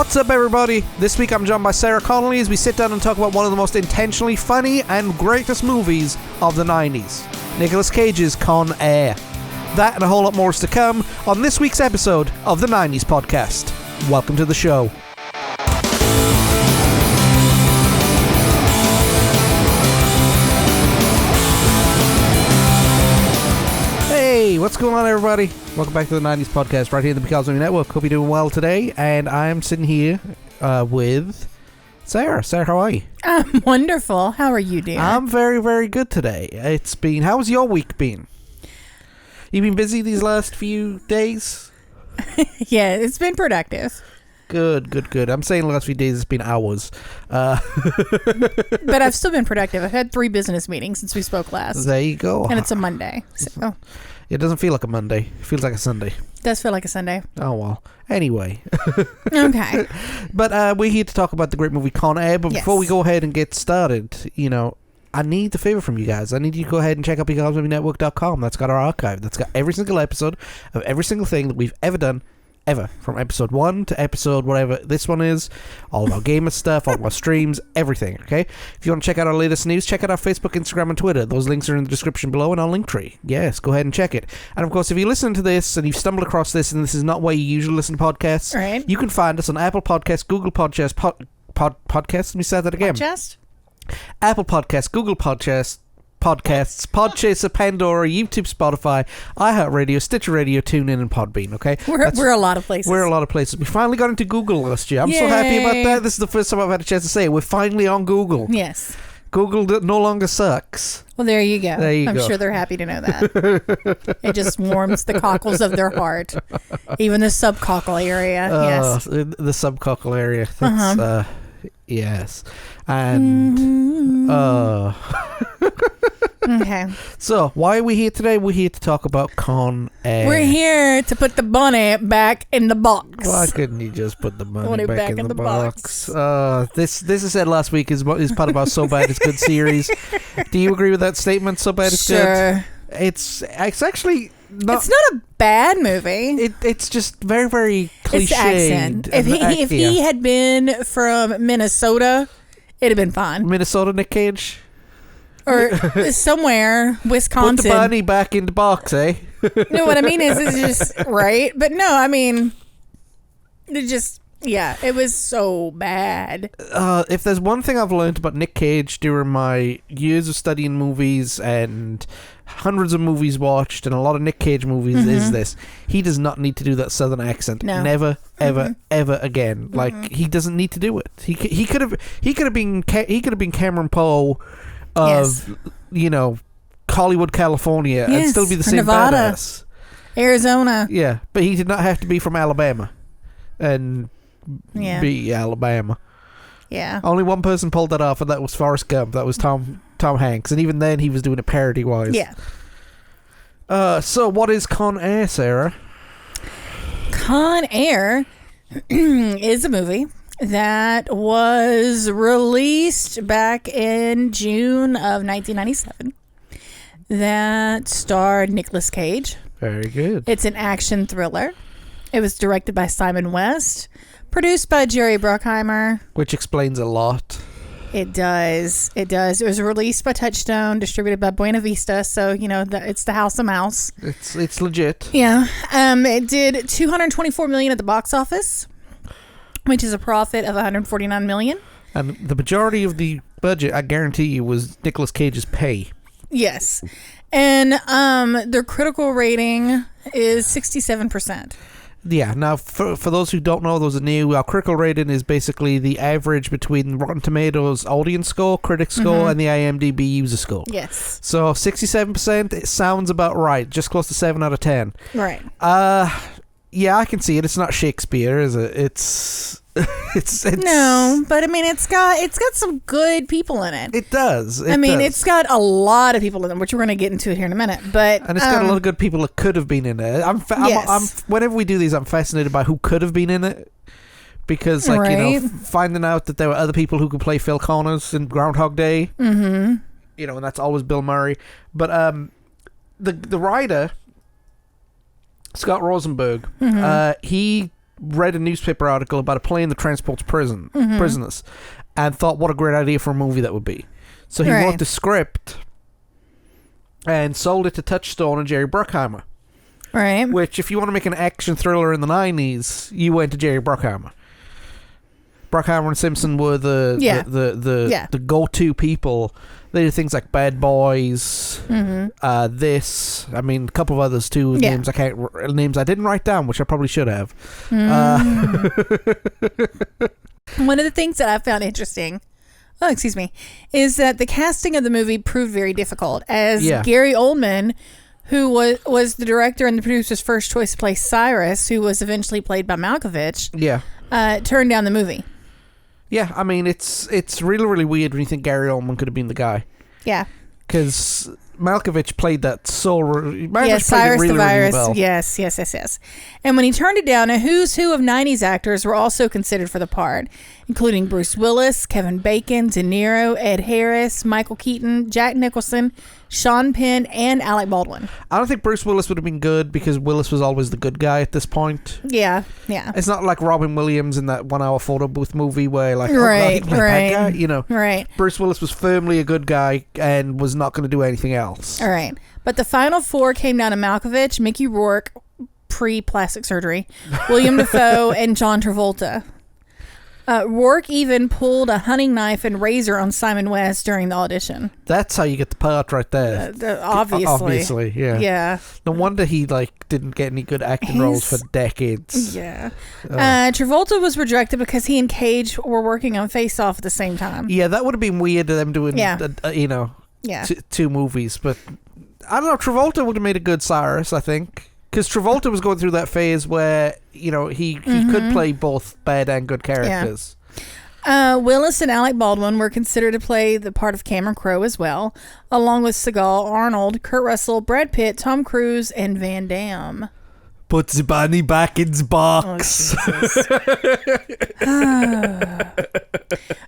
What's up, everybody? This week I'm joined by Sarah Connolly as we sit down and talk about one of the most intentionally funny and greatest movies of the 90s, Nicolas Cage's Con Air. That and a whole lot more is to come on this week's episode of the 90s podcast. Welcome to the show. Hey, what's going on, everybody? Welcome back to the 90s podcast right here in the Because of Me Network. Hope you're doing well today. And I'm sitting here with Sarah. Sarah, how are you? I'm wonderful. How are you, dear? I'm very, very good today. How's your week been? You been busy these last few days? Yeah, it's been productive. Good. I'm saying the last few days, it's been hours. But I've still been productive. I've had 3 business meetings since we spoke last. There you go. And it's a Monday. So. It doesn't feel like a Monday. It feels like a Sunday. It does feel like a Sunday. Oh, well. Anyway. Okay. But we're here to talk about the great movie Con Air. But before we go ahead and get started, I need the favor from you guys. I need you to go ahead and check out becausemaybepodcast.com. That's got our archive. That's got every single episode of every single thing that we've ever done. Ever. From episode 1 to episode whatever this one is. All of our gamer stuff, all of our streams, everything, okay? If you want to check out our latest news, check out our Facebook, Instagram, and Twitter. Those links are in the description below and our link tree. Yes, go ahead and check it. And of course, if you listen to this and you've stumbled across this and this is not where you usually listen to podcasts, right, you can find us on Apple Podcasts, Google Podcasts, Podcasts? Let me say that again. Podcast? Apple Podcasts, Google Podcasts, Podchaser, Pandora, YouTube, Spotify, iHeartRadio, Stitcher Radio, TuneIn, and Podbean, okay? We're a lot of places. We're a lot of places. We finally got into Google last year. I'm so happy about that. This is the first time I've had a chance to say it. We're finally on Google. Yes. Google no longer sucks. Well, there you go. I'm sure they're happy to know that. It just warms the cockles of their heart. Even the subcockle area, yes. The subcockle area. That's, yes. And, Okay. So, why are we here today? We're here to talk about Con Air. We're here to put the bunny back in the box. Why couldn't you just put the money back in the box? This I said last week is part of our So Bad It's Good series. Do you agree with that statement? So Bad It's Good? It's actually not. It's not a bad movie. It's just very, very cliched. It's accent. If he had been from Minnesota, it'd have been fine. Minnesota Nick Cage? Or somewhere, Wisconsin. Put the bunny back in the box, eh? No, what I mean is it's just, right? But no, I mean, it was so bad. If there's one thing I've learned about Nick Cage during my years of studying movies and hundreds of movies watched and a lot of Nick Cage movies is this. He does not need to do that southern accent. No. Never, ever, ever again. Like, he doesn't need to do it. He could have been Cameron Poe of, Hollywood, California, and still be the same Nevada, badass. Arizona. Yeah, but he did not have to be from Alabama and be Alabama. Yeah. Only one person pulled that off, and that was Forrest Gump. That was Tom Hanks, and even then he was doing it parody-wise. Yeah. So what is Con Air, Sarah? Con Air is a movie that was released back in June of 1997 that starred Nicolas Cage. Very good. It's an action thriller. It was directed by Simon West, produced by Jerry Bruckheimer. Which explains a lot. It does. It was released by Touchstone, distributed by Buena Vista, so, it's the House of Mouse. It's legit. Yeah. It did $224 million at the box office, which is a profit of $149 million. And the majority of the budget, I guarantee you, was Nicolas Cage's pay. Yes. And their critical rating is 67%. Yeah. Now, for those who don't know, those are new, our critical rating is basically the average between Rotten Tomatoes audience score, critic score, and the IMDb user score. Yes. So 67%, it sounds about right. Just close to 7 out of 10. Right. Yeah, I can see it. It's not Shakespeare, is it? It's no, but I mean, it's got some good people in it. It does. It's got a lot of people in it, which we're going to get into here in a minute. But and it's got a lot of good people that could have been in it. I'm whenever we do these, I'm fascinated by who could have been in it, because finding out that there were other people who could play Phil Connors in Groundhog Day. And that's always Bill Murray. But the writer, Scott Rosenberg, he read a newspaper article about a plane that transports prisoners, and thought what a great idea for a movie that would be. So he wrote the script and sold it to Touchstone and Jerry Bruckheimer. Right. Which, if you want to make an action thriller in the 90s, you went to Jerry Bruckheimer. Bruckheimer and Simpson were the go-to people. They did things like Bad Boys, this. I mean, a couple of others too. Names I didn't write down, which I probably should have. One of the things that I found interesting, is that the casting of the movie proved very difficult. As Gary Oldman, who was the director and the producer's first choice to play Cyrus, who was eventually played by Malkovich, turned down the movie. Yeah, I mean, it's really, really weird when you think Gary Oldman could have been the guy. Yeah. Because Malkovich played that so... Cyrus the Virus. Really well. Yes. And when he turned it down, a who's who of 90s actors were also considered for the part, including Bruce Willis, Kevin Bacon, De Niro, Ed Harris, Michael Keaton, Jack Nicholson, Sean Penn, and Alec Baldwin. I don't think Bruce Willis would have been good because Willis was always the good guy at this point. Yeah. It's not like Robin Williams in that 1 hour photo booth movie where bad guy, Right. Bruce Willis was firmly a good guy and was not going to do anything else. All right. But the final four came down to Malkovich, Mickey Rourke, pre-plastic surgery, William Dafoe, and John Travolta. Rourke even pulled a hunting knife and razor on Simon West during the audition. That's how you get the part right there. Obviously, yeah. No wonder he didn't get any good acting roles for decades. Yeah. Travolta was rejected because he and Cage were working on Face Off at the same time. Yeah, that would have been weird to them doing, two movies. But I don't know. Travolta would have made a good Cyrus, I think. Because Travolta was going through that phase where, he could play both bad and good characters. Yeah. Willis and Alec Baldwin were considered to play the part of Cameron Crowe as well, along with Seagal, Arnold, Kurt Russell, Brad Pitt, Tom Cruise, and Van Damme. Put the bunny back in the box.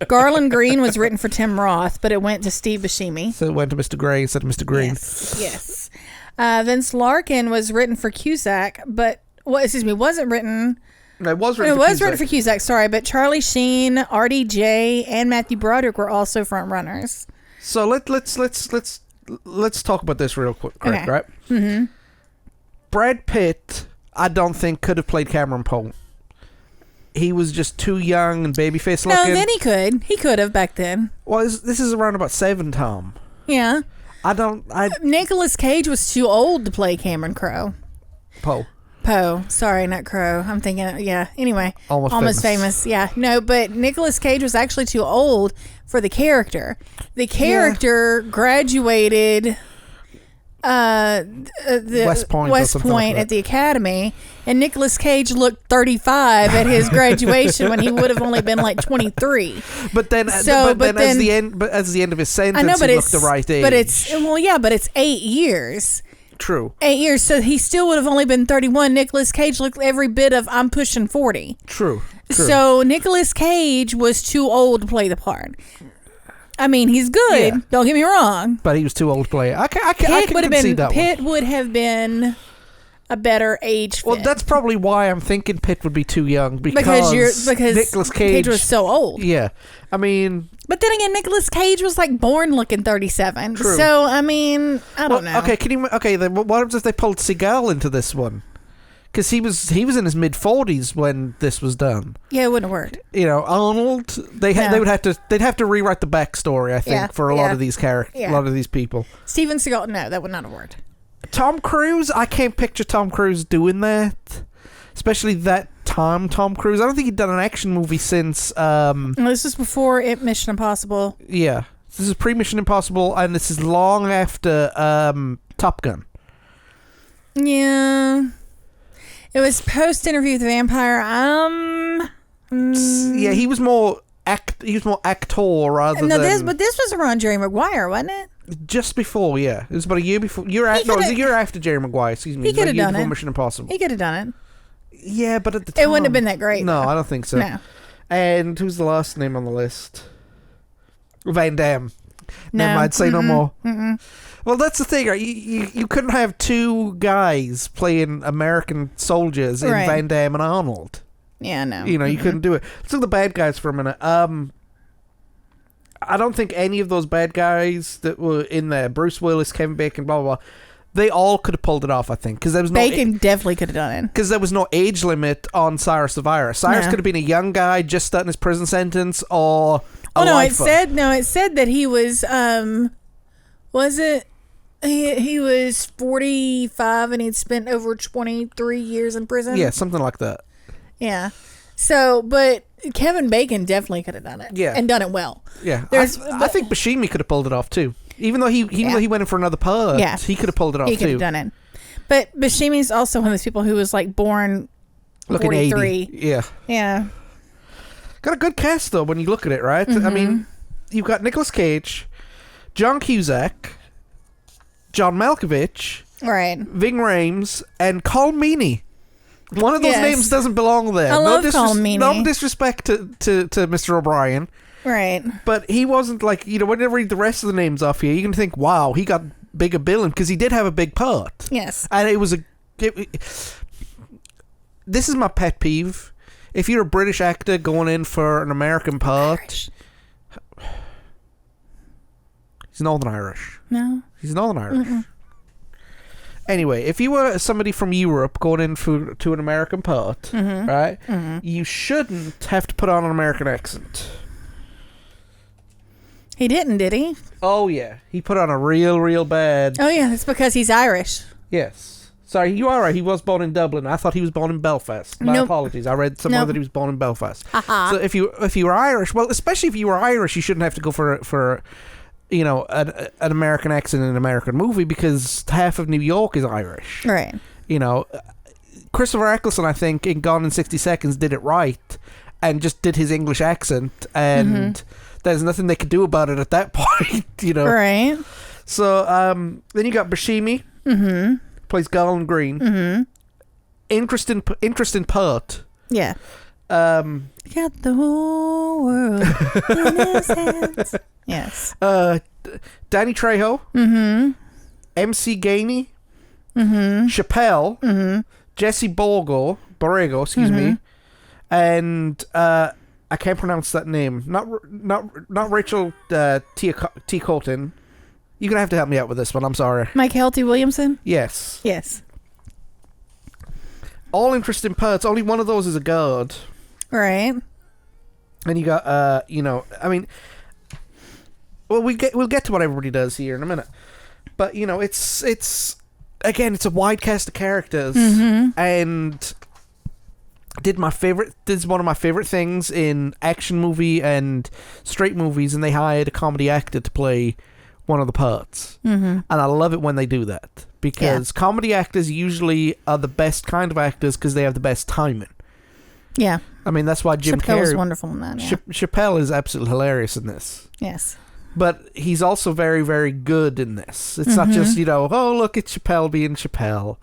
Garland Green was written for Tim Roth, but it went to Steve Buscemi. So it went to Mr. Gray instead of Mr. Green. Yes. Vince Larkin was written for Cusack, but wasn't written. No, it was written for Cusack. Sorry, but Charlie Sheen, RDJ, and Matthew Broderick were also front runners. So let's talk about this real quick, okay. Right? Mm-hmm. Brad Pitt, I don't think could have played Cameron Poe. He was just too young and babyface looking. No, then he could. He could have back then. Well, this is around about 7, Tom. Yeah. Nicolas Cage was too old to play Cameron Crowe. Poe. Sorry, not Crowe. I'm thinking, anyway. Almost famous. Yeah. No, but Nicolas Cage was actually too old for the character. The character graduated the West Point like at the academy, and Nicolas Cage looked 35 at his graduation when he would have only been like 23. But then as the end of his sentence, he looked the right age. But it's 8 years. True. 8 years, so he still would have only been 31. Nicolas Cage looked every bit of I'm pushing 40. True. So Nicolas Cage was too old to play the part. I mean, he's good. Yeah. Don't get me wrong. But he was too old to play. I can concede that one. Pitt would have been a better age fit. Well, that's probably why I'm thinking Pitt would be too young because Nicolas Cage was so old. Yeah, I mean. But then again, Nicolas Cage was born looking 37. True. So I mean, I don't know. Okay, then what happens if they pulled Seagal into this one? Because he was in his mid-40s when this was done. Yeah, it wouldn't have worked. Arnold. They'd have to rewrite the backstory. I think for a lot of these characters, a lot of these people. Steven Seagal. No, that would not have worked. Tom Cruise. I can't picture Tom Cruise doing that, especially that time. Tom Cruise. I don't think he'd done an action movie since. This is before Mission Impossible. Yeah, this is pre-Mission Impossible, and this is long after Top Gun. Yeah. It was post Interview with the Vampire. Yeah, he was more actor rather than. But this was around Jerry Maguire, wasn't it? Just before, yeah, it was about a year before. It was a year after Jerry Maguire. Excuse me. He could have done it. Mission Impossible. He could have done it. Yeah, but at the time, it wouldn't have been that great. No, though. I don't think so. No. And who's the last name on the list? Van Damme. No, I'd say no more. Mm-mm. Well, that's the thing, right? You couldn't have two guys playing American soldiers in Van Damme and Arnold. Yeah, no. You couldn't do it. Let's look at the bad guys for a minute. I don't think any of those bad guys that were in there, Bruce Willis, Kevin Bacon, blah, blah, blah, they all could have pulled it off, I think. Because there was Bacon definitely could have done it. Because there was no age limit on Cyrus the Virus. Cyrus could have been a young guy just starting his prison sentence or a lifer. It said that he was, was it? He was 45 and he'd spent over 23 years in prison. Yeah, something like that. Yeah. So, but Kevin Bacon definitely could have done it. Yeah. And done it well. Yeah. I think Buscemi could have pulled it off too. Even though he went in for another part, he could have pulled it off too. He could have done it. But Buscemi's also one of those people who was like born looking 43. 80. Yeah. Yeah. Got a good cast though when you look at it, right? I mean, you've got Nicolas Cage, John Cusack, John Malkovich, right, Ving Rhames, and Colm Meaney. One of those names doesn't belong there. I love Colm Meaney. No disrespect to Mr. O'Brien. Right. But he wasn't like, when you read the rest of the names off here, you can think, wow, he got bigger billing because he did have a big part. Yes. And it was this is my pet peeve. If you're a British actor going in for an American part... Irish. He's Northern Irish. No. He's Northern Irish. Anyway, if you were somebody from Europe going in to an American part, right, you shouldn't have to put on an American accent. He didn't, did he? Oh, yeah. He put on a real bad... Oh, yeah. That's because he's Irish. Yes. Sorry, you are right. He was born in Dublin. I thought he was born in Belfast. My apologies. I read somewhere that he was born in Belfast. So if you were Irish, well, especially if you were Irish, you shouldn't have to go for an American accent in an American movie because half of New York is Irish. Right. Christopher Eccleston, I think, in Gone in 60 Seconds did it right and just did his English accent and there's nothing they could do about it at that point, Right. So, then you got Buscemi, plays Garland Green. Interesting part. Yeah. Got the whole world in his hands. Yes. Danny Trejo. MC Gainey. Chappelle. Jesse Borrego, excuse me. And I can't pronounce that name. Not Rachel T. Colton. You're gonna have to help me out with this one. I'm sorry. Mike Helty Williamson. Yes. Yes. All interesting parts. Only one of those is a guard. Right. And you got I mean, well, we'll get to what everybody does here in a minute. But it's again, it's a wide cast of characters, and did one of my favorite things in action movie and straight movies, and they hired a comedy actor to play one of the parts. And I love it when they do that because comedy actors usually are the best kind of actors because they have the best timing. Yeah. I mean, that's why Jim Carrey is wonderful in that. Yeah. Chappelle is absolutely hilarious in this. Yes. But he's also very, very good in this. It's not just, oh, look at Chappelle being Chappelle.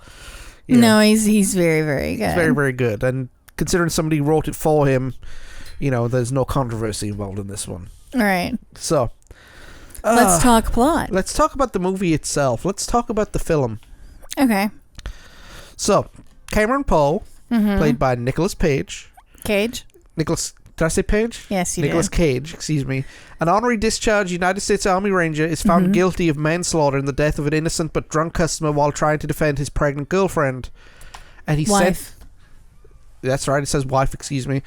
No, he's very, very good. He's very, very good. And considering somebody wrote it for him, there's no controversy involved in this one. All right. So, let's talk plot. Let's talk about the movie itself. Let's talk about the film. Okay. So, Cameron Poe, played by Nicolas Cage. Did I say Page? Yes, you Nicolas did. Cage, excuse me. An honorary discharged United States Army Ranger is found guilty of manslaughter in the death of an innocent but drunk customer while trying to defend his pregnant girlfriend. And he said... That's right, it says wife, excuse me.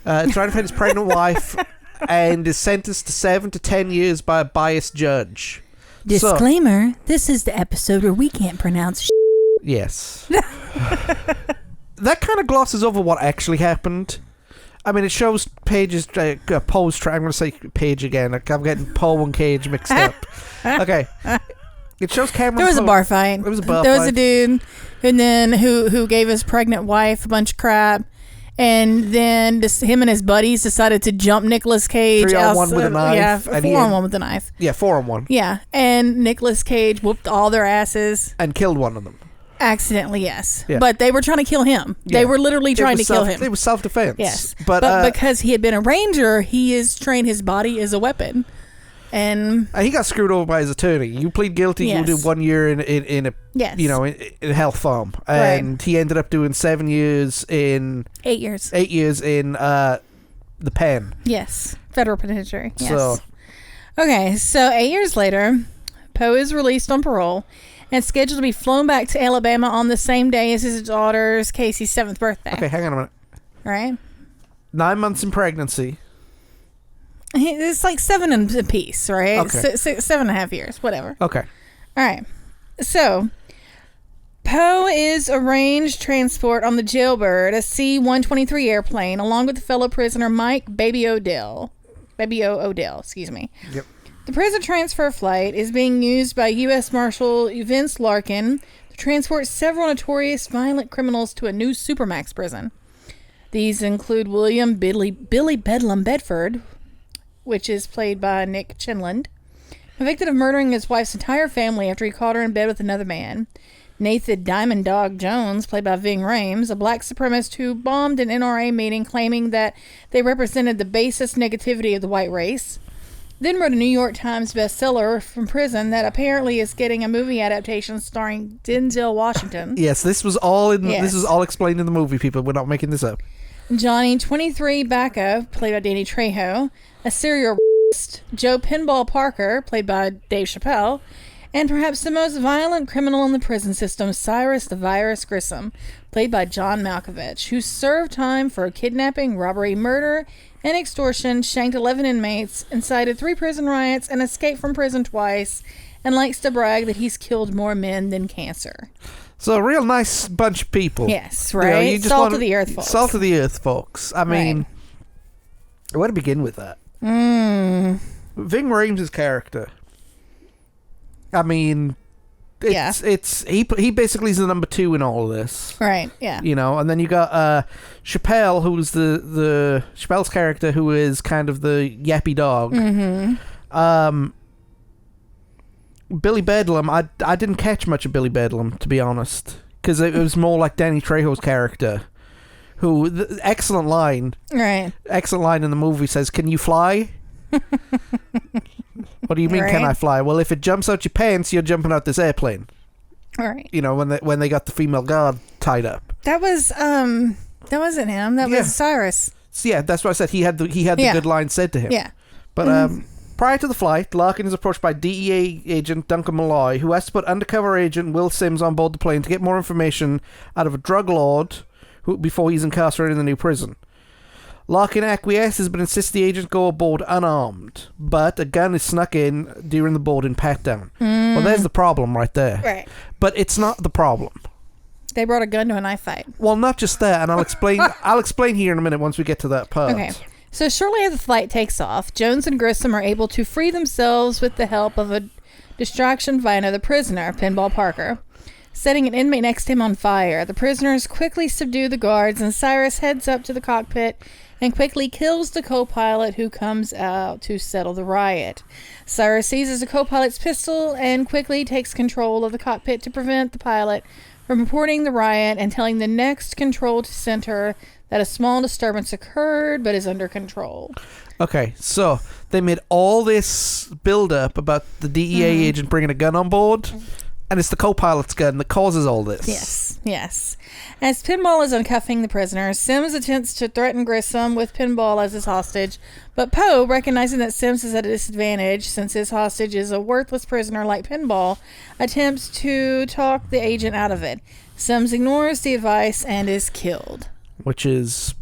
Trying to defend his pregnant wife and is sentenced to 7 to 10 years by a biased judge. Disclaimer, this is the episode where we can't pronounce Yes. That kind of glosses over what actually happened. I mean, it shows Poe's I'm going to say Page again. I'm getting Poe and Cage mixed up. Okay. It shows Cameron There was Poe. A bar fight. There was a bar There fight. was a dude and then who gave his pregnant wife a bunch of crap. And then him and his buddies decided to jump Nicolas Cage. 3-on-1 with a knife. Yeah, 4-on-1 with a knife. Yeah, 4-on-1. Yeah, and Nicolas Cage whooped all their asses. And killed one of them. Accidentally, yes. Yeah. But they were trying to kill him. Yeah. They were literally trying to kill him. It was self-defense. Yes. But because he had been a ranger, he has trained his body as a weapon. And he got screwed over by his attorney. You plead guilty, you do 1 year in a in a health farm, and he ended up doing 7 years in 8 years. 8 years in the pen. Yes, federal penitentiary. Yes. So, okay, so 8 years later, Poe is released on parole and scheduled to be flown back to Alabama on the same day as his daughter's Casey's 7th birthday. Okay, hang on a minute. All right. 9 months in pregnancy. It's like 7 apiece, right? Okay. 7.5 years, whatever. Okay. All right. So, Poe is arranged transport on the Jailbird, a C-123 airplane, along with the fellow prisoner Mike Baby O. Odell, excuse me. Yep. The prison transfer flight is being used by U.S. Marshal Vince Larkin to transport several notorious violent criminals to a new Supermax prison. These include William Billy Bedlam Bedford, which is played by Nick Chinland, convicted of murdering his wife's entire family after he caught her in bed with another man. Nathan Diamond Dog Jones, played by Ving Rhames, a black supremacist who bombed an NRA meeting claiming that they represented the basest negativity of the white race. Then wrote a New York Times bestseller from prison that apparently is getting a movie adaptation starring Denzel Washington. Yes, this was all This was all explained in the movie. People, we're not making this up. Johnny 23 Bacca, played by Danny Trejo, a serial Joe Pinball Parker, played by Dave Chappelle, and perhaps the most violent criminal in the prison system, Cyrus the Virus Grissom, played by John Malkovich, who served time for kidnapping, robbery, murder, and extortion, shanked 11 inmates, incited 3 prison riots, and escaped from prison twice, and likes to brag that he's killed more men than cancer. So a real nice bunch of people. Yes, right? You know, Salt of the earth folks. Salt of the earth folks. I mean, where to begin with that? Ving Rhames' character. I mean, he basically is the number 2 in all of this. Right, yeah. You know, and then you got Chappelle, who's the Chappelle's character, who is kind of the yappy dog. Mm-hmm. Billy Bedlam, I didn't catch much of Billy Bedlam, to be honest, because it was more like Danny Trejo's character, who, excellent line in the movie says, "Can you fly?" What do you mean, can I fly? Well, if it jumps out your pants, you're jumping out this airplane. All right. You know, when they got the female guard tied up. That wasn't him. That was Cyrus. So, yeah, that's what I said. He had the good line said to him. Yeah. But prior to the flight, Larkin is approached by DEA agent Duncan Malloy, who has to put undercover agent Will Sims on board the plane to get more information out of a drug lord before he's incarcerated in the new prison. Larkin acquiesces but insists the agent go aboard unarmed, but a gun is snuck in during the boarding pat-down. Well, there's the problem right there. Right. But it's not the problem. They brought a gun to a knife fight. Well, not just that, and I'll explain here in a minute once we get to that part. Okay. So shortly after the flight takes off, Jones and Grissom are able to free themselves with the help of a distraction by another prisoner, Pinball Parker, setting an inmate next to him on fire. The prisoners quickly subdue the guards, and Cyrus heads up to the cockpit and quickly kills the co-pilot, who comes out to settle the riot. Cyrus seizes the co-pilot's pistol and quickly takes control of the cockpit to prevent the pilot from reporting the riot and telling the next control center that a small disturbance occurred but is under control. Okay, so they made all this build-up about the DEA agent bringing a gun on board, and it's the co-pilot's gun that causes all this. Yes. As Pinball is uncuffing the prisoner, Sims attempts to threaten Grissom with Pinball as his hostage, but Poe, recognizing that Sims is at a disadvantage since his hostage is a worthless prisoner like Pinball, attempts to talk the agent out of it. Sims ignores the advice and is killed. Which is,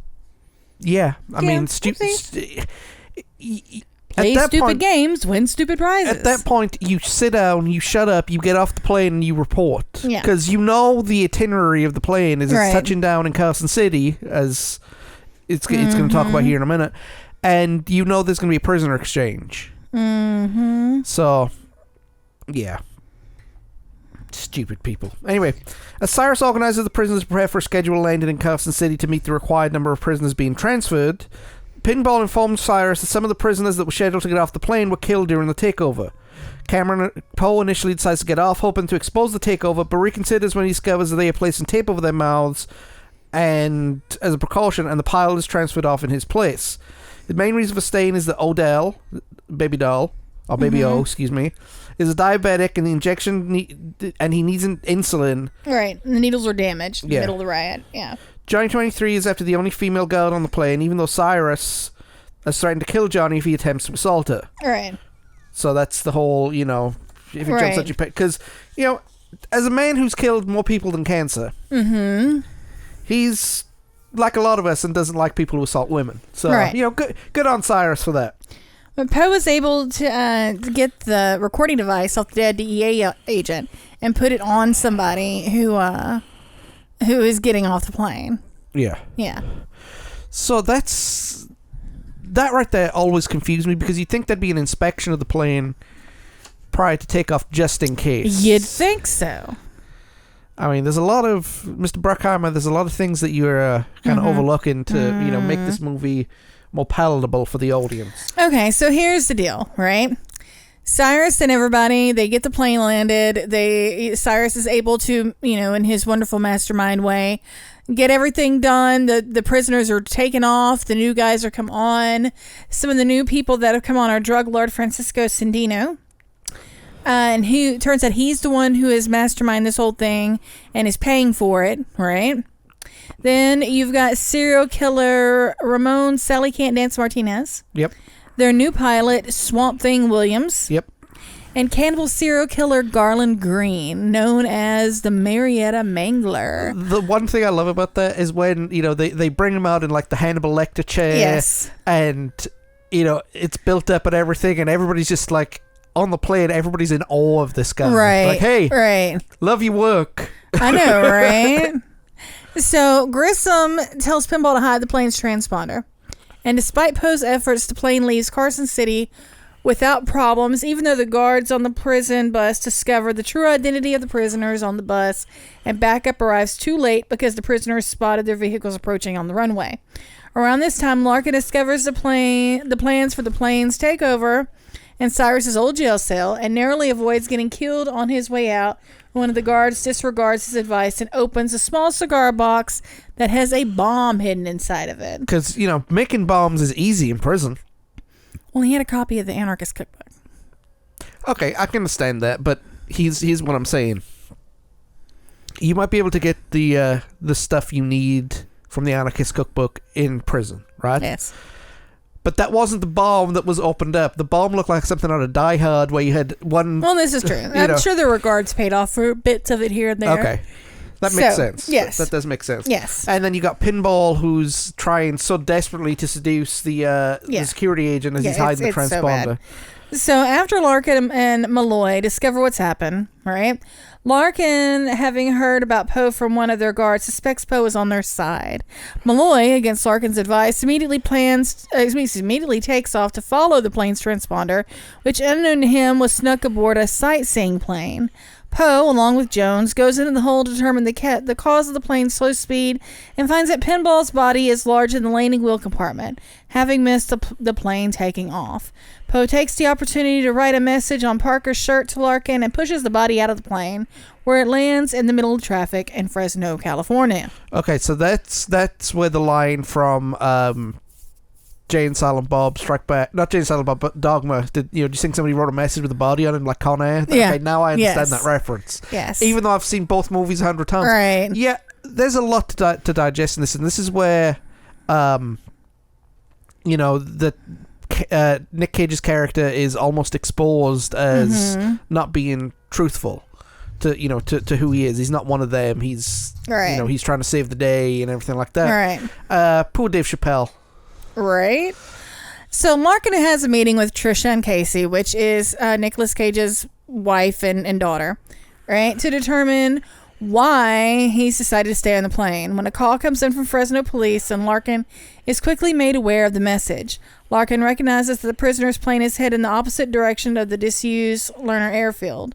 I mean, play stupid games, win stupid prizes. At that point, you sit down, you shut up, you get off the plane, and you report. Yeah. Because you know the itinerary of the plane is it's touching down in Carson City, as it's going to talk about here in a minute, and you know there's going to be a prisoner exchange. Mm-hmm. So, yeah. Stupid people. Anyway, as Cyrus organizes the prisoners to prepare for a scheduled landing in Carson City to meet the required number of prisoners being transferred, Pinball informed Cyrus that some of the prisoners that were scheduled to get off the plane were killed during the takeover. Poe initially decides to get off, hoping to expose the takeover, but reconsiders when he discovers that they are placing tape over their mouths and as a precaution, and the pilot is transferred off in his place. The main reason for staying is that Odell, baby doll, or Baby O, excuse me, is a diabetic, and the injection and he needs an insulin. Right, and the needles were damaged in the middle of the riot. Yeah. Johnny 23 is after the only female guard on the plane, even though Cyrus has threatened to kill Johnny if he attempts to assault her. Right. So that's the whole, if he jumps at you, because as a man who's killed more people than cancer, he's like a lot of us and doesn't like people who assault women. So, good on Cyrus for that. But Poe was able to get the recording device off the dead DEA agent and put it on somebody who is getting off the plane. Yeah. Yeah. So that right there always confused me, because you'd think there'd be an inspection of the plane prior to takeoff just in case. You'd think so. I mean, there's a lot of, Mr. Bruckheimer, there's a lot of things that you're kind of overlooking to, make this movie more palatable for the audience. Okay, so here's the deal, right? Cyrus and everybody, they get the plane landed. Cyrus is able to, in his wonderful mastermind way, get everything done. The prisoners are taken off. The new guys are come on. Some of the new people that have come on are drug lord Francisco Sandino. And he turns out he's the one who has masterminded this whole thing and is paying for it, right? Then you've got serial killer Ramon Sally Can't Dance Martinez. Yep. Their new pilot, Swamp Thing Williams. Yep. And cannibal serial killer Garland Green, known as the Marietta Mangler. The one thing I love about that is when, they bring him out in like the Hannibal Lecter chair. Yes. And, it's built up and everything, and everybody's just like, on the plane, everybody's in awe of this guy. Right. Like, hey, right. Love your work. I know, right? So Grissom tells Pinball to hide the plane's transponder. And despite Poe's efforts, the plane leaves Carson City without problems, even though the guards on the prison bus discover the true identity of the prisoners on the bus, and backup arrives too late because the prisoners spotted their vehicles approaching on the runway. Around this time, Larkin discovers the plans for the plane's takeover in Cyrus's old jail cell, and narrowly avoids getting killed on his way out. One of the guards disregards his advice and opens a small cigar box that has a bomb hidden inside of it. Because, making bombs is easy in prison. Well, he had a copy of the Anarchist Cookbook. Okay, I can understand that, but here's what I'm saying. You might be able to get the stuff you need from the Anarchist Cookbook in prison, right? Yes. But that wasn't the bomb that was opened up. The bomb looked like something out of Die Hard, where you had one... Well, this is true. I'm sure there were guards paid off for bits of it here and there. Okay. That makes sense. Yes. That does make sense. Yes. And then you got Pinball, who's trying so desperately to seduce the security agent as he's hiding the transponder. So after Larkin and Malloy discover what's happened, right? Larkin, having heard about Poe from one of their guards, suspects Poe is on their side. Malloy, against Larkin's advice, immediately takes off to follow the plane's transponder, which, unknown to him, was snuck aboard a sightseeing plane. Poe, along with Jones, goes into the hole to determine the cause of the plane's slow speed and finds that Pinball's body is large in the landing wheel compartment, having missed the plane taking off. Poe takes the opportunity to write a message on Parker's shirt to Larkin and pushes the body out of the plane, where it lands in the middle of traffic in Fresno, California. Okay, so that's where the line from Jay and Silent Bob Strike Back, not Jay and Silent Bob, but Dogma. Do you think somebody wrote a message with a body on it, like Conair? Yeah. Okay, now I understand that reference. Yes. Even though I've seen both movies 100 times. Right. Yeah, there's a lot to digest in this, and this is where, Nick Cage's character is almost exposed as not being truthful to who he is. He's not one of them. He's he's trying to save the day and everything like that. Right. Poor Dave Chappelle. Right. So Larkin has a meeting with Trisha and Casey, which is Nicolas Cage's wife and daughter, right, to determine why he's decided to stay on the plane. When a call comes in from Fresno police, and Larkin is quickly made aware of the message. Larkin recognizes that the prisoner's plane is headed in the opposite direction of the disused Lerner airfield.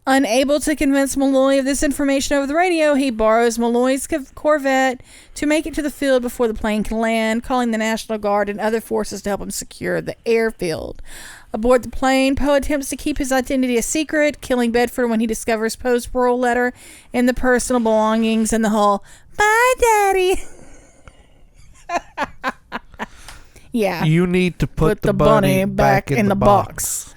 Unable to convince Malloy of this information over the radio, he borrows Malloy's Corvette to make it to the field before the plane can land, calling the National Guard and other forces to help him secure the airfield. Aboard the plane, Poe attempts to keep his identity a secret, killing Bedford when he discovers Poe's parole letter and the personal belongings in the hull. Bye, Daddy. Yeah. You need to put the bunny back in the box.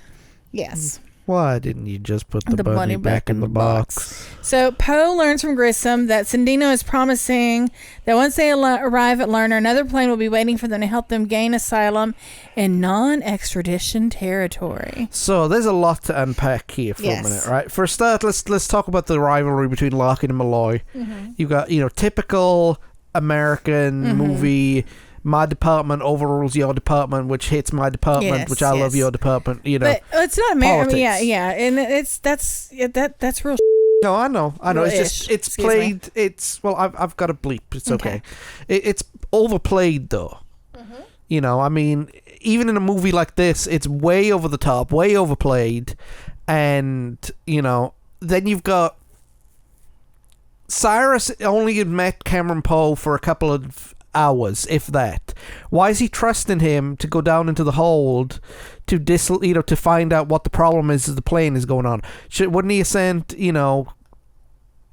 Yes. Why didn't you just put the bunny back in the box? So Poe learns from Grissom that Sandino is promising that once they arrive at Lerner, another plane will be waiting for them to help them gain asylum in non-extradition territory. So there's a lot to unpack here for a minute, right? For a start, let's talk about the rivalry between Larkin and Malloy. Mm-hmm. You've got, typical American movie. My department overrules your department, which hits my department, which I love your department. But it's not American. Yeah, and that's real. No, I know. It's played. Me. It's I've got a bleep. It's okay. It's overplayed though. Mm-hmm. I mean, even in a movie like this, it's way over the top, way overplayed, and then you've got Cyrus only had met Cameron Poe for a couple of hours, if that. Why is he trusting him to go down into the hold to find out what the problem is as the plane is going on? Wouldn't he have sent Ving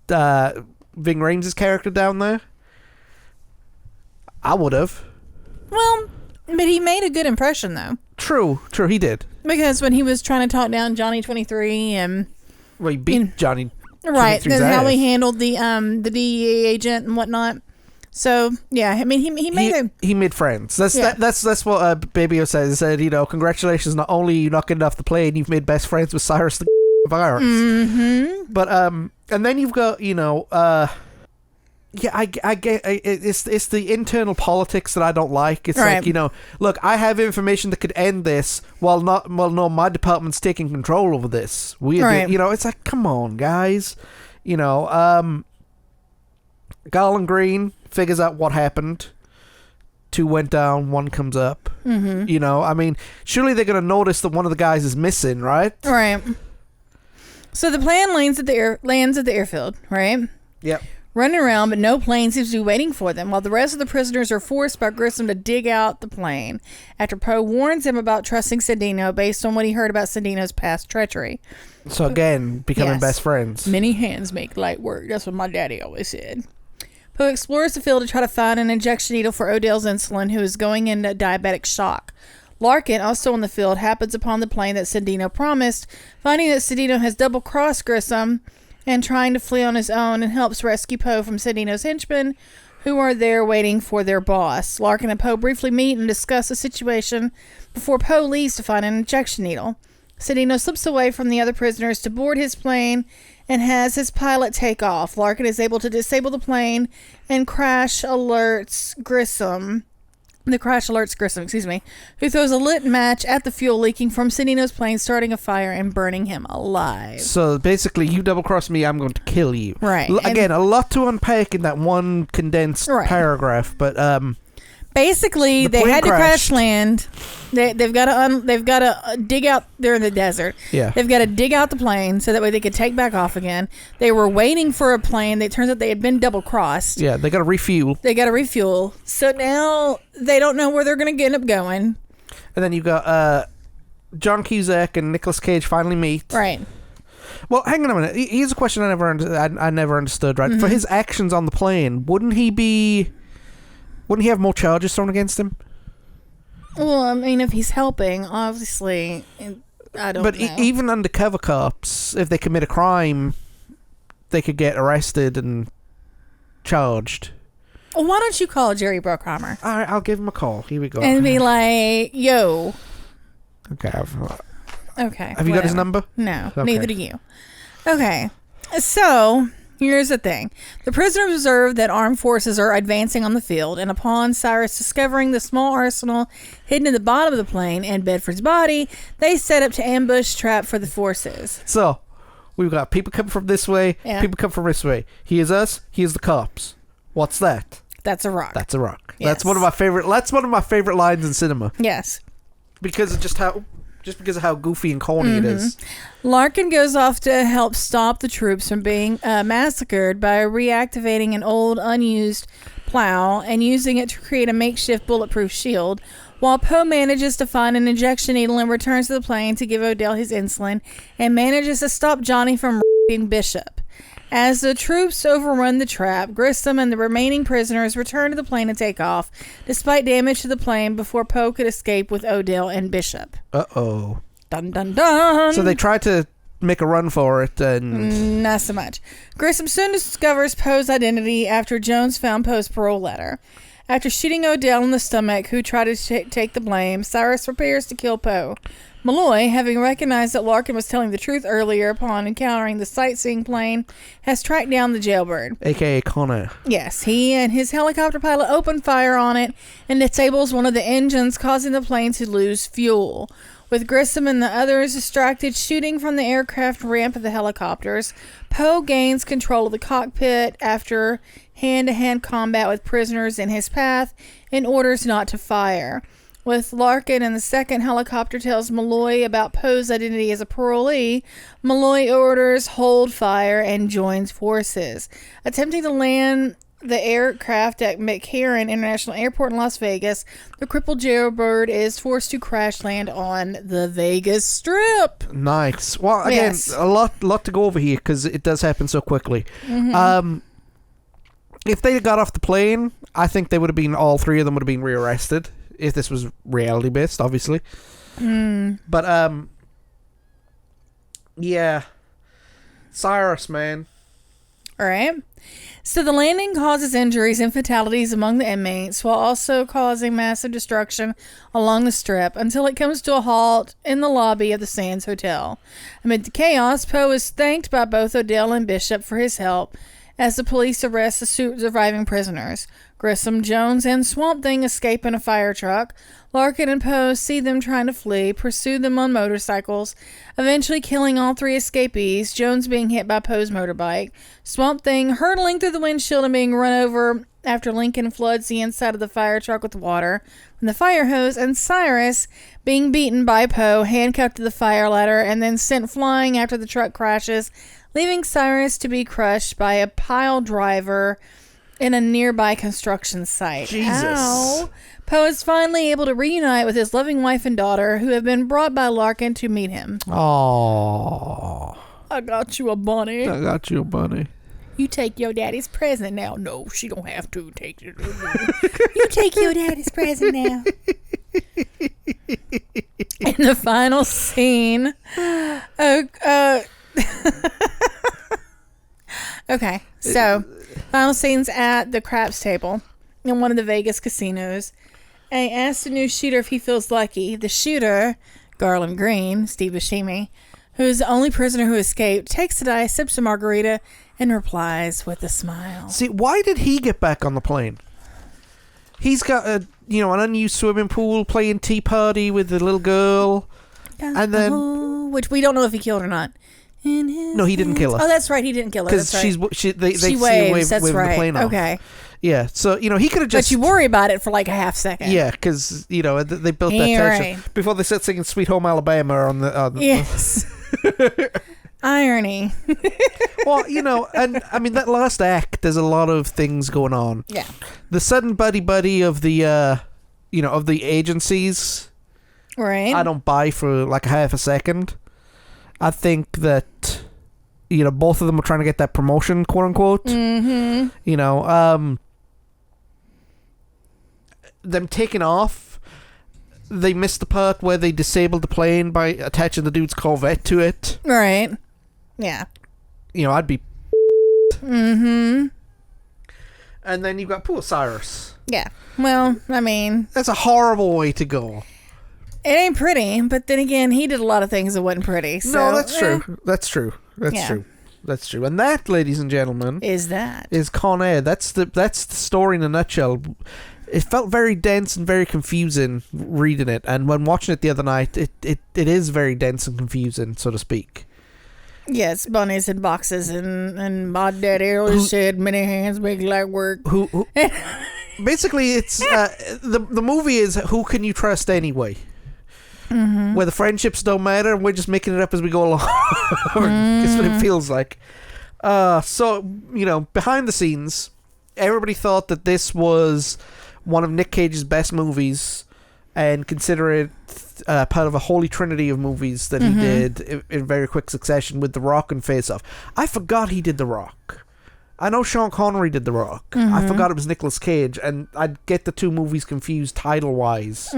Rhames' character down there? I would have. Well, but he made a good impression though. True, he did. Because when he was trying to talk down Johnny 23 and he beat Johnny. Right, and how he handled the DEA agent and whatnot. So yeah, I mean he made friends. That's what Baby O said. He said, congratulations, not only are you not getting off the plane, you've made best friends with Cyrus the virus. Mm-hmm. But and then you've got I get it's the internal politics that I don't like. It's right. Like look, I have information that could end this. No, my department's taking control over this. It's like, come on, guys. Garland Green figures out what happened. 2 went down, 1 comes up. Mm-hmm. I mean, surely they're going to notice that one of the guys is missing, right? Right. So the plane lands at the airfield, right? Yep. Running around, but no plane seems to be waiting for them, while the rest of the prisoners are forced by Grissom to dig out the plane after Poe warns them about trusting Sandino based on what he heard about Sandino's past treachery. So again, becoming best friends. Many hands make light work. That's what my daddy always said. Poe explores the field to try to find an injection needle for Odell's insulin, who is going into diabetic shock. Larkin, also in the field, happens upon the plane that Sandino promised, finding that Sandino has double-crossed Grissom and trying to flee on his own, and helps rescue Poe from Sandino's henchmen, who are there waiting for their boss. Larkin and Poe briefly meet and discuss the situation before Poe leaves to find an injection needle. Sandino slips away from the other prisoners to board his plane and has his pilot take off. Larkin is able to disable the plane and crash alerts Grissom, who throws a lit match at the fuel leaking from Sandino's plane, starting a fire and burning him alive. So basically, you double-cross me, I'm going to kill you. Right. Again, a lot to unpack in that one condensed paragraph, but basically, they had to crash land. They've got to dig out. They're in the desert. Yeah. They've got to dig out the plane so that way they could take back off again. They were waiting for a plane. It turns out they had been double crossed. Yeah, they got to refuel. So now they don't know where they're going to end up going. And then you got John Cusack and Nicolas Cage finally meet. Right. Well, hang on a minute. Here's a question I never understood. Right. Mm-hmm. For his actions on the plane, wouldn't he have more charges thrown against him? Well, I mean, if he's helping, obviously, I don't know. But even undercover cops, if they commit a crime, they could get arrested and charged. Well, why don't you call Jerry Bruckheimer? All right, I'll give him a call. Here we go. And be like, yo. Okay. Have you got his number? No, okay. Neither do you. Okay, so here's the thing. The prisoners observe that armed forces are advancing on the field, and upon Cyrus discovering the small arsenal hidden in the bottom of the plane and Bedford's body, they set up to ambush trap for the forces. So, we've got people coming from this way, people come from this way. Here's us, here's the cops. What's that? That's a rock. That's a rock. Yes. That's one of my favorite lines in cinema. Yes. Because of how goofy and corny it is. Larkin goes off to help stop the troops from being massacred by reactivating an old, unused plow and using it to create a makeshift bulletproof shield, while Poe manages to find an injection needle and returns to the plane to give Odell his insulin and manages to stop Johnny from raping Bishop. As the troops overrun the trap, Grissom and the remaining prisoners return to the plane and take off, despite damage to the plane before Poe could escape with Odell and Bishop. Uh-oh. Dun, dun, dun. So they tried to make a run for it, and not so much. Grissom soon discovers Poe's identity after Jones found Poe's parole letter. After shooting Odell in the stomach, who tried to take the blame, Cyrus prepares to kill Poe. Malloy, having recognized that Larkin was telling the truth earlier upon encountering the sightseeing plane, has tracked down the jailbird. A.K.A. Conair. Yes, he and his helicopter pilot open fire on it and disables one of the engines, causing the plane to lose fuel. With Grissom and the others distracted shooting from the aircraft ramp of the helicopters, Poe gains control of the cockpit after hand-to-hand combat with prisoners in his path and orders not to fire. With Larkin and the second helicopter tells Malloy about Poe's identity as a parolee, Malloy orders hold fire and joins forces. Attempting to land the aircraft at McCarran International Airport in Las Vegas, the crippled jailbird is forced to crash land on the Vegas Strip. Nice. Well, again, yes. a lot to go over here because it does happen so quickly. Mm-hmm. If they got off the plane, I think they would have been, all three of them would have been rearrested. If this was reality based, obviously. But yeah, Cyrus, man. All right. So the landing causes injuries and fatalities among the inmates, while also causing massive destruction along the strip until it comes to a halt in the lobby of the Sands Hotel. Amid the chaos, Poe is thanked by both Odell and Bishop for his help as the police arrest the surviving prisoners. Grissom, Jones, and Swamp Thing escape in a fire truck. Larkin and Poe see them trying to flee, pursue them on motorcycles, eventually killing all three escapees, Jones being hit by Poe's motorbike, Swamp Thing hurtling through the windshield and being run over after Lincoln floods the inside of the fire truck with water from the fire hose, and Cyrus being beaten by Poe, handcuffed to the fire ladder, and then sent flying after the truck crashes, leaving Cyrus to be crushed by a pile driver in a nearby construction site. Jesus. Ow. Poe is finally able to reunite with his loving wife and daughter, who have been brought by Larkin to meet him. Aww. I got you a bunny. I got you a bunny. You take your daddy's present now. No, she don't have to take it. You take your daddy's present now. In the final scene, okay, so final scene's at the craps table in one of the Vegas casinos. And he asks the new shooter if he feels lucky. The shooter, Garland Green, Steve Buscemi, who is the only prisoner who escaped, takes the dice, sips a margarita, and replies with a smile. See, why did he get back on the plane? He's got an unused swimming pool, playing tea party with the little girl, and then which we don't know if he killed or not. No, he didn't kill her. Oh, that's right, he didn't kill her. Because they she see waves. wave That's right. the plane off. Okay. Yeah, so he could have just. But you worry about it for like a half second. Yeah, because they built that tension right. before they start singing "Sweet Home Alabama" on the. Yes. Irony. Well, and I mean that last act, there's a lot of things going on. Yeah. The sudden buddy of the of the agencies. Right. I don't buy for like a half a second. I think that both of them are trying to get that promotion, quote unquote. Mm-hmm. Them taking off, they missed the part where they disabled the plane by attaching the dude's Corvette to it. Right. Yeah. I'd be. Mm-hmm. And then you've got poor Cyrus. Yeah. Well, I mean, that's a horrible way to go. It ain't pretty, but then again, he did a lot of things that wasn't pretty. So, no, that's true. That's true. That's true. That's true. And that, ladies and gentlemen, is Conair. That's the story in a nutshell. It felt very dense and very confusing reading it, and when watching it the other night, it is very dense and confusing, so to speak. Yes, bunnies and boxes, and my daddy always said, "Many hands make light work." Who basically, it's the movie is Who Can You Trust Anyway? Mm-hmm. Where the friendships don't matter, and we're just making it up as we go along. That's what it feels like. So behind the scenes, everybody thought that this was one of Nick Cage's best movies, and consider it part of a holy trinity of movies that he did in very quick succession with The Rock and Face Off. I forgot he did The Rock. I know Sean Connery did The Rock. I forgot it was Nicolas Cage, and I'd get the two movies confused title-wise.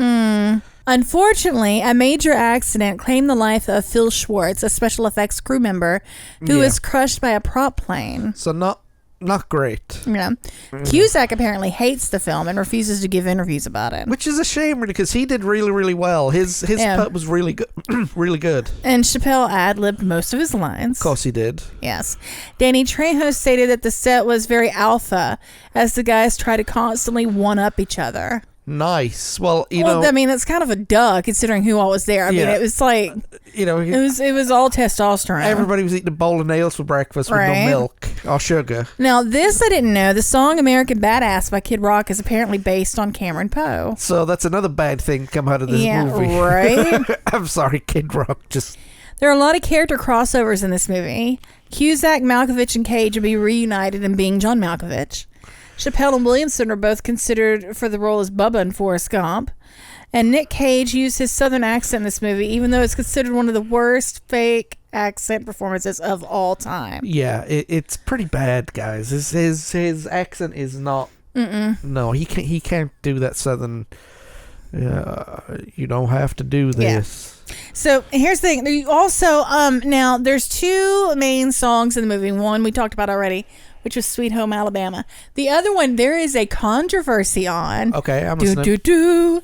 Unfortunately, a major accident claimed the life of Phil Schwartz, a special effects crew member who was crushed by a prop plane. So not great. Yeah. Cusack apparently hates the film and refuses to give interviews about it. Which is a shame, because he did really, really well. His part was really good. Really good. And Chappelle ad-libbed most of his lines. Of course he did. Yes. Danny Trejo stated that the set was very alpha, as the guys try to constantly one-up each other. Nice. Well, you know, I mean, that's kind of a duh considering who all was there. I mean, it was like, you know, it was all testosterone. Everybody was eating a bowl of nails for breakfast with no milk or sugar. Now, this I didn't know. The song "American Badass" by Kid Rock is apparently based on Cameron Poe. So that's another bad thing come out of this movie. Right? I'm sorry, Kid Rock. There are a lot of character crossovers in this movie. Cusack, Malkovich, and Cage will be reunited in being John Malkovich. Chappelle and Williamson are both considered for the role as Bubba in Forrest Gump. And Nick Cage used his southern accent in this movie, even though it's considered one of the worst fake accent performances of all time. Yeah, it's pretty bad, guys. His accent is not... No, he can't do that southern... you don't have to do this. Yeah. So here's the thing. You also, now there's two main songs in the movie. One we talked about already, which was Sweet Home Alabama. The other one, there is a controversy on. Okay, I'm listening.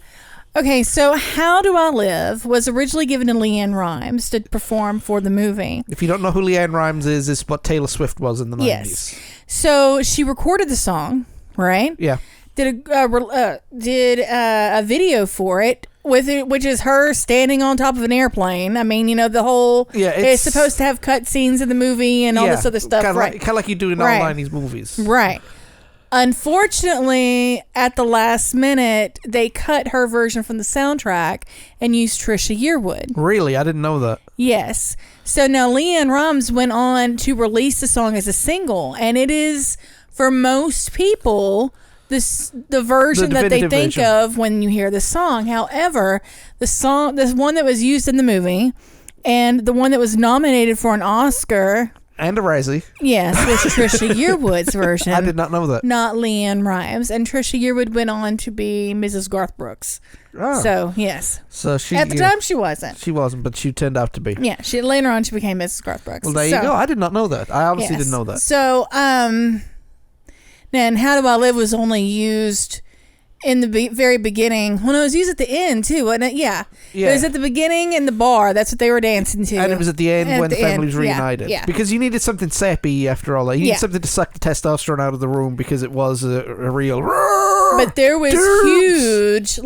Okay, so How Do I Live was originally given to LeAnn Rimes to perform for the movie. If you don't know who LeAnn Rimes is what Taylor Swift was in the 90s. Yes. So she recorded the song, right? Yeah. Did a video for it, which is her standing on top of an airplane. I mean, you know, the whole... Yeah, it's supposed to have cut scenes in the movie and all this other stuff. Kind of like you do in all 90s movies. Right. Unfortunately, at the last minute, they cut her version from the soundtrack and used Trisha Yearwood. Really? I didn't know that. Yes. So now LeAnn Rimes went on to release the song as a single, and it is, for most people... the version that they think of when you hear the song. However, the one that was used in the movie and the one that was nominated for an Oscar and a Razzie, yes, was Trisha Yearwood's version. I did not know that. Not LeAnn Rimes. And Trisha Yearwood went on to be Mrs. Garth Brooks. Oh. So yes. So she at the time she wasn't. She wasn't, but she turned out to be. Yeah. Later on she became Mrs. Garth Brooks. Well, there you go. I did not know that. I obviously didn't know that. So and How Do I Live was only used in the very beginning. Well, no, it was used at the end, too, wasn't it? Yeah. It was at the beginning in the bar. That's what they were dancing to. And it was at the end when the family was reunited. Yeah. Because you needed something sappy after all that. You needed something to suck the testosterone out of the room because it was a real... But there was huge,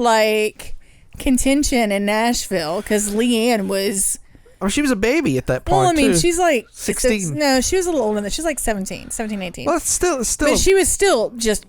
contention in Nashville because LeAnn was... Oh, she was a baby at that point. Well, I mean, she's like 16. No, she was a little older than that. She's like 17, 18. Well, it's still. But she was still just.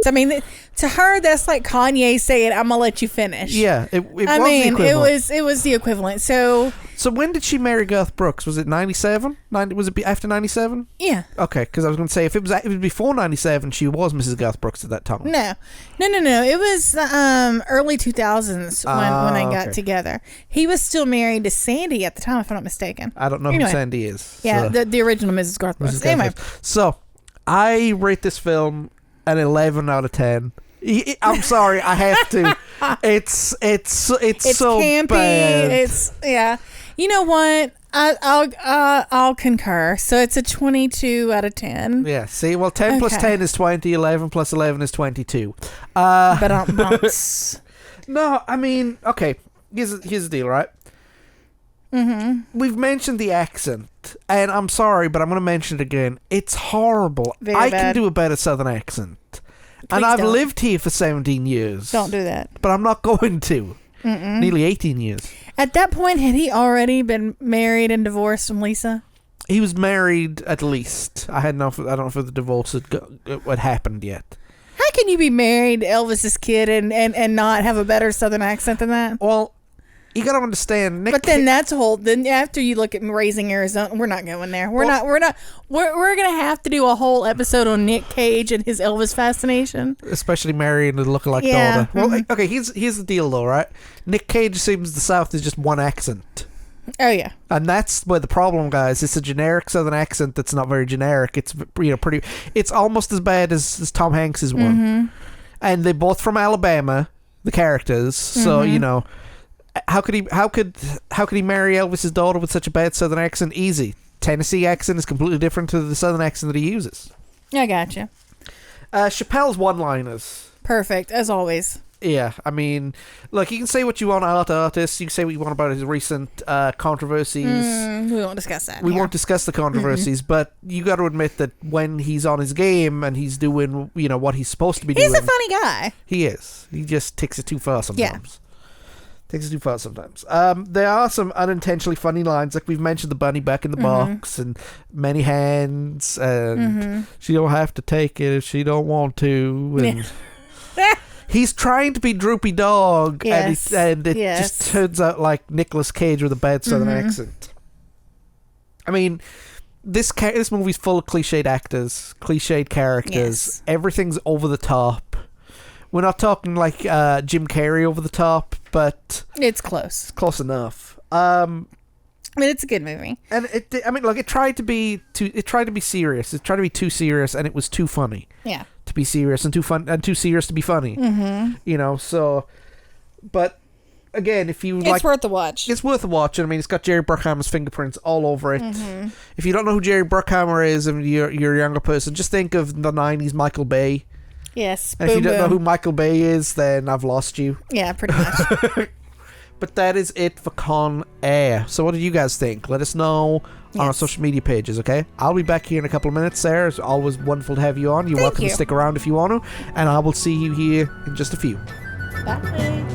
I mean, to her, that's like Kanye saying, "I'm gonna let you finish." Yeah, it was the equivalent. it was the equivalent. So when did she marry Garth Brooks? Was it 97? Was it after 97? Yeah. Okay, because I was going to say if it was before 97, she was Mrs. Garth Brooks at that time. No. It was early 2000s when they got together. He was still married to Sandy at the time, if I'm not mistaken. I don't know who Sandy is. Yeah, so. the original Mrs. Garth Brooks. Anyway, so I rate this film an 11 out of 10. I'm sorry, I have to. It's so campy. Bad. You know what? I'll concur. So it's a 22 out of 10. Yeah. See, well, 10 plus 10 is 20. 11 plus 11 is 22. But no, I mean, okay. Here's the deal, right? Mm-hmm. We've mentioned the accent, and I'm sorry, but I'm going to mention it again. It's horrible. Very bad. Can do a better southern accent. And I've lived here for 17 years. Don't do that. But I'm not going to. Mm-mm. Nearly 18 years. At that point, had he already been married and divorced from Lisa? He was married at least. I don't know if the divorce had happened yet. How can you be married to Elvis's kid and not have a better southern accent than that? Well, you got to understand. Then after you look at Raising Arizona, we're not going there. We're going to have to do a whole episode on Nick Cage and his Elvis fascination. Especially marrying a lookalike daughter. Well, okay, here's the deal though, right? Nick Cage assumes the South is just one accent. Oh, yeah. And that's where the problem, guys. It's a generic Southern accent that's not very generic. It's pretty. It's almost as bad as Tom Hanks's one. Mm-hmm. And they're both from Alabama, the characters. So how could he marry Elvis's daughter with such a bad Southern accent? Easy. Tennessee accent is completely different to the Southern accent that he uses. I gotcha. Chappelle's one-liners. Perfect, as always. Yeah, I mean, look, you can say what you want about artists. You can say what you want about his recent controversies. We won't discuss that. We won't discuss the controversies, but you got to admit that when he's on his game and he's doing, what he's supposed to be doing. He's a funny guy. He is. He just takes it too far sometimes. Yeah. Takes it too far sometimes. There are some unintentionally funny lines, like we've mentioned the bunny back in the box and many hands, and she don't have to take it if she don't want to. And he's trying to be Droopy Dog, and it just turns out like Nicolas Cage with a bad Southern accent. I mean, this movie's full of cliched actors, cliched characters. Yes. Everything's over the top. We're not talking like Jim Carrey over the top, but it's close. It's close enough. I mean, it's a good movie, and it tried to be serious. It tried to be too serious, and it was too funny. Yeah. To be serious and too serious to be funny. Mm-hmm. So, but again, if you it's worth the watch. It's worth a watch. I mean, it's got Jerry Bruckheimer's fingerprints all over it. Mm-hmm. If you don't know who Jerry Bruckheimer is, and you're a younger person, just think of the '90s Michael Bay. Yes. And if you don't know who Michael Bay is, then I've lost you. Yeah, pretty much. But that is it for Conair. So what do you guys think? Let us know on our social media pages, okay? I'll be back here in a couple of minutes, Sarah. It's always wonderful to have you on. You're welcome to stick around if you want to. And I will see you here in just a few. Bye.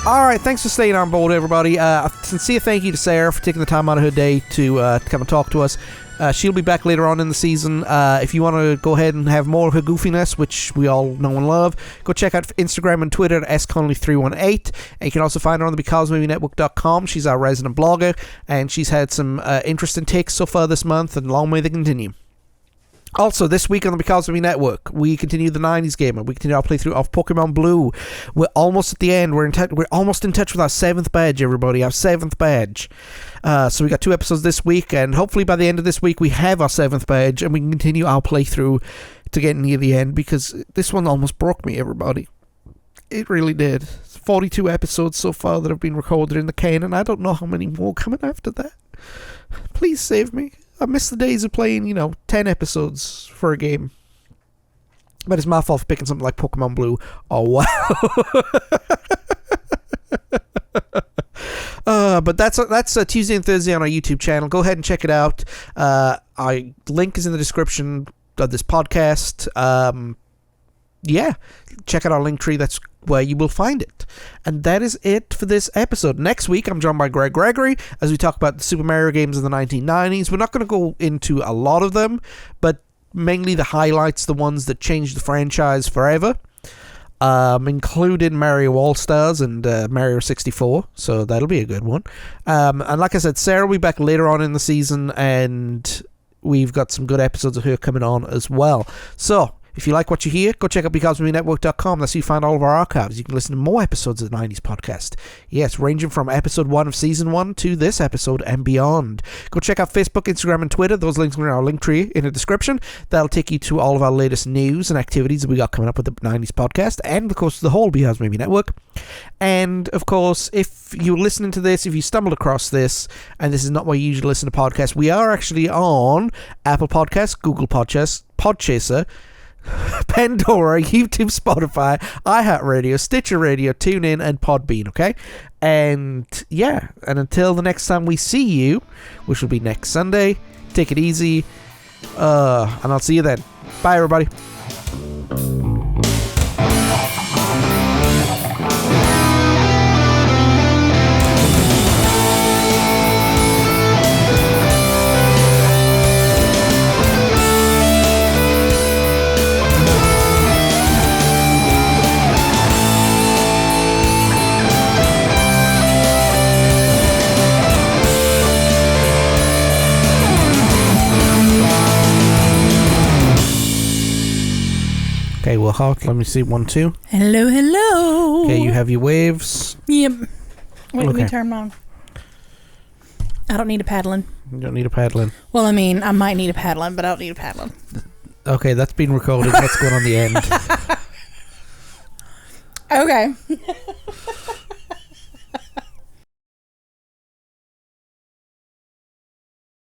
Alright, thanks for staying on board, everybody. A sincere thank you to Sarah for taking the time out of her day to come and talk to us. She'll be back later on in the season. If you want to go ahead and have more of her goofiness, which we all know and love, go check out Instagram and Twitter at sconnolly318. And you can also find her on the becausemaybepodcast.com. She's our resident blogger, and she's had some interesting takes so far this month, and long may they continue. Also, this week on the Because of Me Network, we continue the 90s gamer. We continue our playthrough of Pokemon Blue. We're almost at the end. We're almost in touch with our 7th badge, everybody. Our 7th badge. So we got 2 episodes this week, and hopefully by the end of this week we have our 7th badge, and we can continue our playthrough to get near the end, because this one almost broke me, everybody. It really did. 42 episodes so far that have been recorded in the can, and I don't know how many more coming after that. Please save me. I miss the days of playing, 10 episodes for a game. But it's my fault for picking something like Pokemon Blue. Oh, wow. But that's Tuesday and Thursday on our YouTube channel. Go ahead and check it out. Our link is in the description of this podcast. Check out our link tree. That's where you will find it. And that is it for this episode. Next week, I'm joined by Greg Gregory as we talk about the Super Mario games of the 1990s. We're not going to go into a lot of them, but mainly the highlights, the ones that changed the franchise forever, including Mario All-Stars and Mario 64, so that'll be a good one. And like I said, Sarah will be back later on in the season, and we've got some good episodes of her coming on as well. So, if you like what you hear, go check out becausemaybepodcast.com. That's where you find all of our archives. You can listen to more episodes of the 90s podcast. Yes, ranging from episode 1 of season 1 to this episode and beyond. Go check out Facebook, Instagram, and Twitter. Those links are in our link tree in the description. That'll take you to all of our latest news and activities that we got coming up with the 90s podcast, and of course the whole Because Maybe Network. And of course, if you're listening to this, if you stumbled across this, and this is not where you usually listen to podcasts, we are actually on Apple Podcasts, Google Podcasts, Podchaser, Pandora, YouTube, Spotify, iHeartRadio, Stitcher Radio, TuneIn, and Podbean, okay? And yeah, and until the next time we see you, which will be next Sunday, take it easy, and I'll see you then. Bye, everybody. Okay, well, Hawk, let me see. 1, 2. Hello, hello. Okay, you have your waves. Yep. Wait, let me turn them on. I don't need a paddling. You don't need a paddling. Well, I mean, I might need a paddling, but I don't need a paddling. Okay, that's been recorded. That's going on the end. Okay.